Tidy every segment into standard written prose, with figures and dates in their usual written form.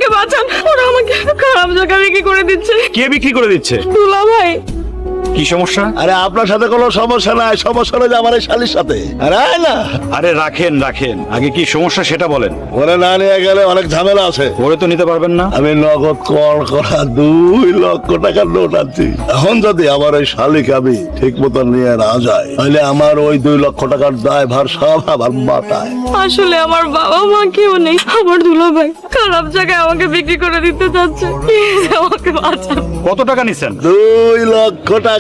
আমাকে বাঁচান, ওরা আমাকে খারাপ জায়গায় বিক্রি করে দিচ্ছে। কে বিক্রি করে দিচ্ছে? দুলা ভাই। কি সমস্যা? আরে আপনার সাথে কোনো সমস্যা নাই, সমস্যা হলো যে আমার এই শালির সাথে। আরে আয় না। আরে রাখেন রাখেন, আগে কি সমস্যা সেটা বলেন। ওরে না নিয়ে গেলে অনেক ঝামেলা আছে। ওরে তো নিতে পারবেন না। আমি নগদ কর করা 2 লক্ষ টাকার নোট আনছি। এখন যদি আমার ওই শালিকে আমি ঠিক মতো নিয়ে না যাই, তাহলে আমার ওই 2 লক্ষ টাকার দায়ভার সব আমার মাথায়। আসলে আমার বাবা মা কেউ নেই, আমার দুলা ভাই খারাপ জায়গায় আমাকে বিক্রি করে দিতে চাচ্ছে। আমাকে বাঁচান। কত টাকা নিছেন? 2 লক্ষ টাকা।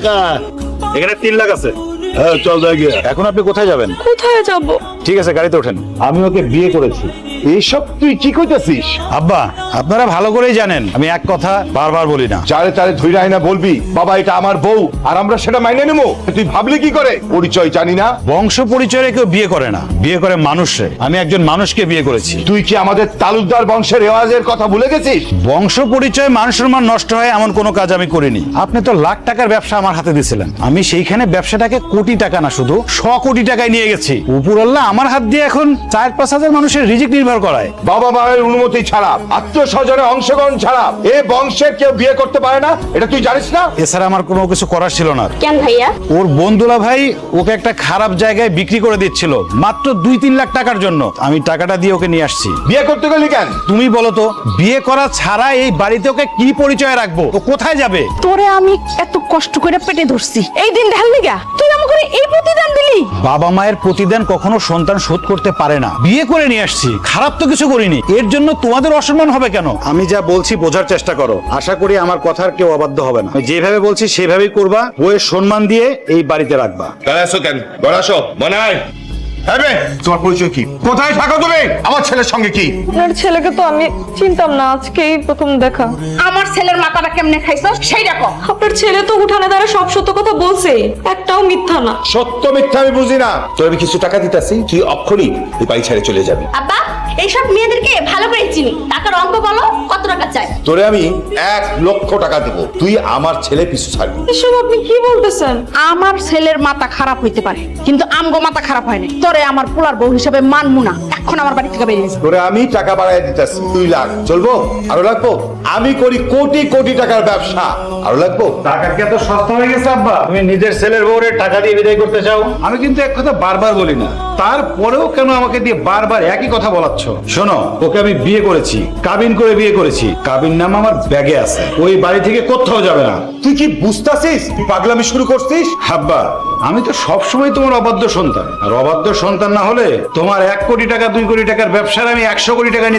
এখানে 3 লাখ আছে। হ্যাঁ চল যাই গিয়ে। এখন আপনি কোথায় যাবেন? কোথায় যাব? ঠিক আছে, গাড়িতে ওঠেন। আমি ওকে বিয়ে করেছি। এইসব তুই কি কইতাছিস? আব্বা, আপনারা ভালো করেই জানেন আমি এক কথা বারবার বলি না। চারে চারে ধইরা আইনা বলবি বাবা এটা আমার বউ, আর আমরা সেটা মাইনে নেবো? তুই ভাবলি কি করে? পরিচয় জানি না? বংশ পরিচয়ে কেউ বিয়ে করে না, বিয়ে করে মানুষে। আমি একজন মানুষকে বিয়ে করেছি। তুই কি আমাদের তালুকদার বংশের রেওয়াজের কথা ভুলে গেছিস? বংশ পরিচয় মানুষের মান নষ্ট হয় এমন কোনো কাজ আমি করিনি। আপনি তো লাখ টাকার ব্যবসা আমার হাতে দিয়েছিলেন, আমি সেইখানে ব্যবসাটাকে কোটি টাকা না শুধু 100 কোটি টাকায় নিয়ে গেছি। উপরওয়ালা আমার হাত দিয়ে এখন 4-5 হাজার মানুষের রিজিক নির্ভর করায়। বাবা মায়ের অনুমতি ছাড়া, আত্মীয় স্বজনের অংশগ্রহণ ছাড়া এ বংশের কেউ বিয়ে করতে পারে না, এটা তুই জানিস না? এছাড়া আমার কোনো কিছু করার ছিল না। কেন ভাইয়া? ওর বন্ধুলা ভাই ওকে একটা খারাপ জায়গায় বিক্রি করে দিচ্ছিল মাত্র 2-3 লাখ টাকার জন্য। আমি টাকাটা দিয়ে ওকে নিয়ে আসছি। বিয়ে করতে গেলি কেন? তুমি বলো তো, বিয়ে করা ছাড়া এই বাড়িতে ওকে কি পরিচয় রাখবো? ও কোথায় যাবে? তোরে আমি এত কষ্ট করে পেটে ধরছি, এই দিন দেখার লিগা তুই আমাকে এই প্রতিদান দিলি? বাবা মায়ের প্রতিদান কখনো সন্তান শোধ করতে পারে না। বিয়ে করে নিয়ে আসছি, খারাপ তো কিছু করিনি, এর জন্য তোমাদের অসম্মান হবে কেন? আমি যা বলছি বোঝার চেষ্টা করো। আশা করি আমার কথার কেউ অবাধ্য হবে না। আমি যেভাবে বলছি সেভাবেই করবা, বউয়ের সম্মান দিয়ে এই বাড়িতে রাখবা। আসো কেন? বড়াসো মনাই। হ্যাঁ, তোমার পরিচয় কি? কোথায় থাকো তুমি? আমার ছেলের সঙ্গে কি? আপনার ছেলেকে তো আমি চিনতাম না, আজকেই প্রথম দেখা। আমার ছেলের মাথাটা কেমনে খাইছো সেইটা কও। আপনার ছেলে তো উঠানে দ্বারা সব সত্য কথা বলছে, একটাও মিথ্যা না। সত্য মিথ্যা আমি বুঝি না। তোর আমি কিছু টাকা দিতেছি, তুই অক্ষরই এই বাড়ি ছেড়ে চলে যাবি। আব্বা, এইসব মেয়েদেরকে ভালো করে চিনি। টাকার অঙ্ক বলো, কত টাকা চাই? তোরে আমি 1 লক্ষ টাকা দেব, তুই আমার ছেলে পিছু ছাড়বি। এসব আপনি কি বলতেছেন? আমার ছেলের মাথা খারাপ হইতে পারে, কিন্তু আমগো মাথা খারাপ হয় না। তোরে আমার পোলার বউ হিসাবে মানমু না। এখন আমার বাড়ি থেকে বেরিয়ে যা। তোরে আমি টাকা বাড়াই দিতেছি। 2 লাখ চলবো? আরো লাগবো? আমি করি কোটি কোটি টাকার ব্যবসা, আরো লাগবো? টাকা কি এত সস্তা হয়ে গেছে আব্বা? তুমি নিজের ছেলের বউরে টাকা দিয়ে বিদায় করতে চাও? আমি কিন্তু এক কথা বারবার বলি না, তারপরেও কেন আমাকে দিয়ে বারবার একই কথা বলাচ্ছ? শোনো, ওকে আমি বিয়ে করেছি, কাবিন করে বিয়ে করেছি। কাবিন নাম আমার ব্যাগে আছে, ওই বাড়ি থেকে কোথাও যাবে না। তুই কি বুঝতাছিস? তুই পাগলামি শুরু করছিস? আব্বা, আমি তো সবসময় তোমার অবাধ্য সন্তান, আর অবাধ্য সন্তান না হলে তোমার 1 কোটি টাকা 2 কোটি টাকার ব্যবসার আমি 100 কোটি টাকা নিতে